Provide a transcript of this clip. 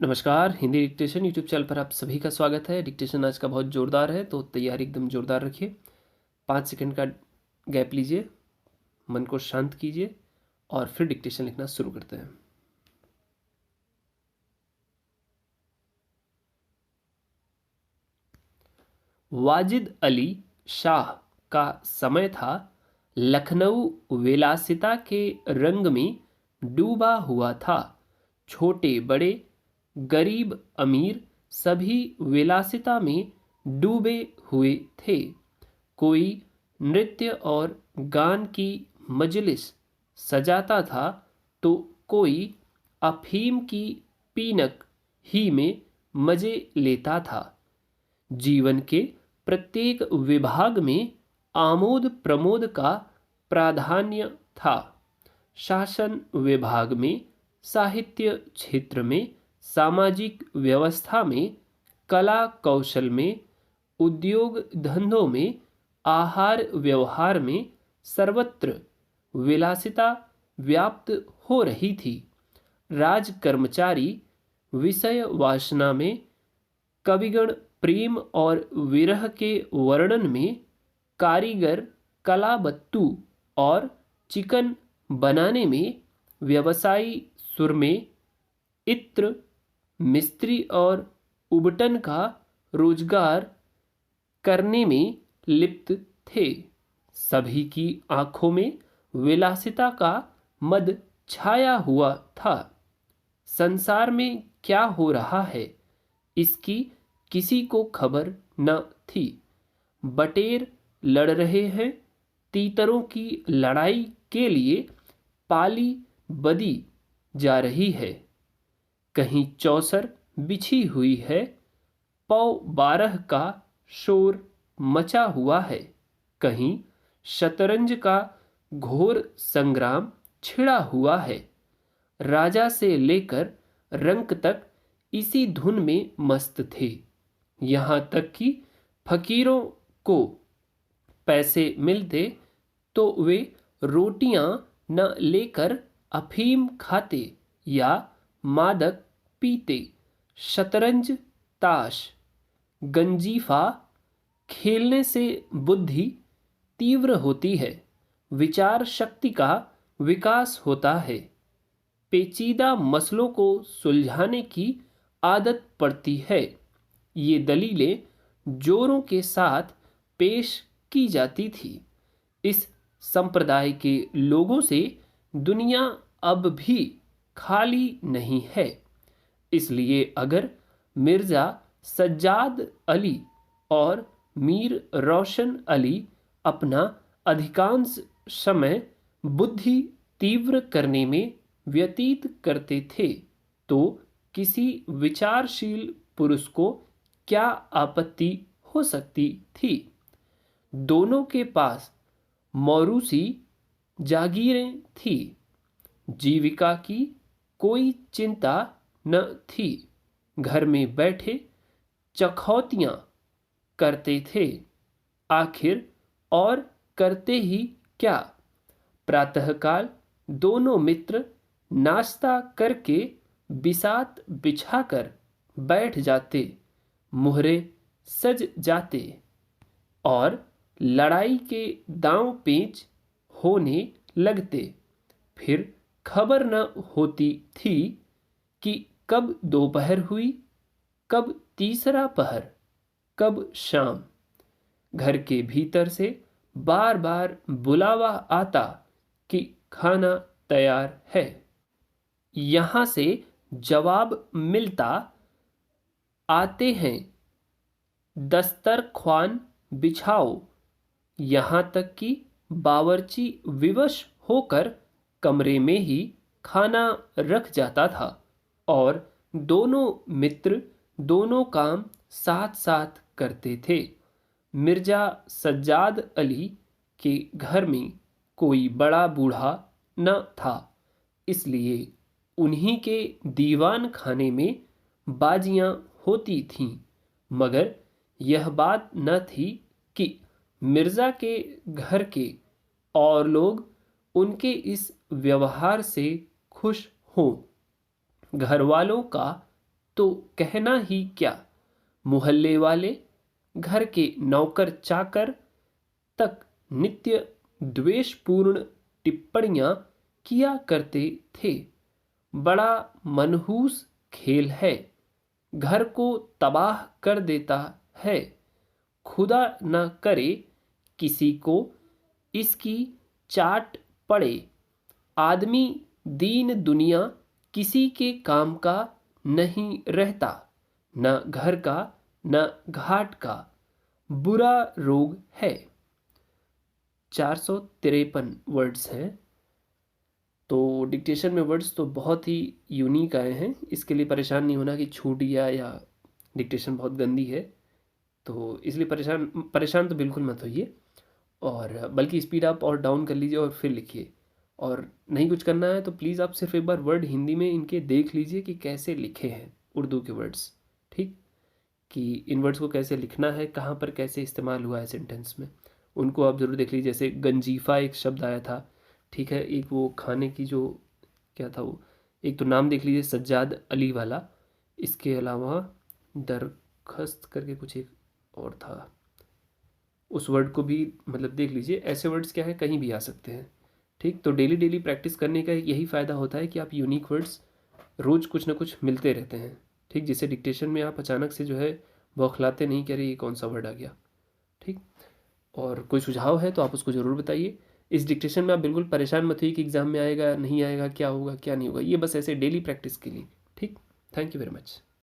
नमस्कार। Hindi dictation YouTube channel पर आप सभी का स्वागत है। डिक्टेशन आज का बहुत ज़ोरदार है, तो तैयारी एकदम ज़ोरदार रखिए। 5 सेकंड का गैप लीजिए, मन को शांत कीजिए और फिर डिक्टेशन लिखना शुरू करते हैं। वाजिद अली शाह का समय था। लखनऊ विलासिता के रंग में डूबा हुआ था। छोटे बड़े, गरीब अमीर सभी विलासिता में डूबे हुए थे। कोई नृत्य और गान की मजलिस सजाता था तो कोई अफीम की पीनक ही में मजे लेता था। जीवन के प्रत्येक विभाग में आमोद प्रमोद का प्राधान्य था। शासन विभाग में, साहित्य क्षेत्र में, सामाजिक व्यवस्था में, कला कौशल में, उद्योग धंधों में, आहार व्यवहार में सर्वत्र विलासिता व्याप्त हो रही थी। राज कर्मचारी विषय वासना में, कविगण प्रेम और विरह के वर्णन में, कारीगर कलाबत्तू और चिकन बनाने में, व्यवसायी सुरमे, इत्र, मिस्त्री और उबटन का रोजगार करने में लिप्त थे। सभी की आंखों में विलासिता का मद छाया हुआ था। संसार में क्या हो रहा है इसकी किसी को खबर न थी। बटेर लड़ रहे हैं, तीतरों की लड़ाई के लिए पाली बदी जा रही है। कहीं चौसर बिछी हुई है, पौ 12 का शोर मचा हुआ है। कहीं शतरंज का घोर संग्राम छिड़ा हुआ है। राजा से लेकर रंक तक इसी धुन में मस्त थे। यहाँ तक कि फकीरों को पैसे मिलते तो वे रोटियां न लेकर अफीम खाते या मादक पीते। शतरंज, ताश, गंजीफा खेलने से बुद्धि तीव्र होती है, विचार शक्ति का विकास होता है, पेचीदा मसलों को सुलझाने की आदत पड़ती है। ये दलीलें जोरों के साथ पेश की जाती थी। इस संप्रदाय के लोगों से दुनिया अब भी खाली नहीं है। इसलिए अगर मिर्ज़ा सज्जाद अली और मीर रोशन अली अपना अधिकांश समय बुद्धि तीव्र करने में व्यतीत करते थे तो किसी विचारशील पुरुष को क्या आपत्ति हो सकती थी। दोनों के पास मौरूसी जागीरें थी। जीविका की कोई चिंता न थी। घर में बैठे चखौतियाँ करते थे। आखिर और करते ही क्या। प्रातःकाल दोनों मित्र नाश्ता करके बिसात बिछाकर बैठ जाते, मुहरे सज जाते और लड़ाई के दांव पेच होने लगते। फिर खबर न होती थी कि कब दोपहर हुई, कब तीसरा पहर, कब शाम। घर के भीतर से बार बार बुलावा आता कि खाना तैयार है। यहाँ से जवाब मिलता, आते हैं, दस्तरख्वान बिछाओ। यहाँ तक कि बावर्ची विवश होकर कमरे में ही खाना रख जाता था और दोनों मित्र दोनों काम साथ साथ करते थे। मिर्जा सज्जाद अली के घर में कोई बड़ा बूढ़ा न था, इसलिए उन्हीं के दीवान खाने में बाजियां होती थीं। मगर यह बात न थी कि मिर्ज़ा के घर के और लोग उनके इस व्यवहार से खुश हों। घर वालों का तो कहना ही क्या, मोहल्ले वाले, घर के नौकर चाकर तक नित्य द्वेषपूर्ण टिप्पणियां किया करते थे। बड़ा मनहूस खेल है, घर को तबाह कर देता है। खुदा न करे किसी को इसकी चाट पड़े। आदमी दीन दुनिया किसी के काम का नहीं रहता, न घर का न घाट का, बुरा रोग है। 453 वर्ड्स हैं। तो डिक्टेशन में वर्ड्स तो बहुत ही यूनिक आए हैं, इसके लिए परेशान नहीं होना कि छूट गया या डिक्टेशन बहुत गंदी है। तो इसलिए परेशान परेशान तो बिल्कुल मत होइए, और बल्कि स्पीड अप और डाउन कर लीजिए और फिर लिखिए। और नहीं कुछ करना है तो प्लीज़ आप सिर्फ एक बार वर्ड हिंदी में इनके देख लीजिए कि कैसे लिखे हैं उर्दू के वर्ड्स, ठीक, कि इन वर्ड्स को कैसे लिखना है, कहाँ पर कैसे इस्तेमाल हुआ है सेंटेंस में, उनको आप ज़रूर देख लीजिए। जैसे गंजीफा एक शब्द आया था, ठीक है, एक वो खाने की जो क्या था वो, एक तो नाम देख लीजिए सज्जाद अली वाला, इसके अलावा दरखस्त करके कुछ एक और था, उस वर्ड को भी मतलब देख लीजिए। ऐसे वर्ड्स क्या है कहीं भी आ सकते हैं, ठीक। तो डेली डेली प्रैक्टिस करने का यही फ़ायदा होता है कि आप यूनिक वर्ड्स रोज़ कुछ ना कुछ मिलते रहते हैं, ठीक, जिससे डिक्टेशन में आप अचानक से जो है बौखलाते नहीं कि अरे ये कौन सा वर्ड आ गया, ठीक। और कोई सुझाव है तो आप उसको ज़रूर बताइए। इस डिक्टेशन में आप बिल्कुल परेशान मत होइए कि एग्ज़ाम में आएगा नहीं आएगा, क्या होगा क्या नहीं होगा, ये बस ऐसे डेली प्रैक्टिस के लिए, ठीक। Thank you very much.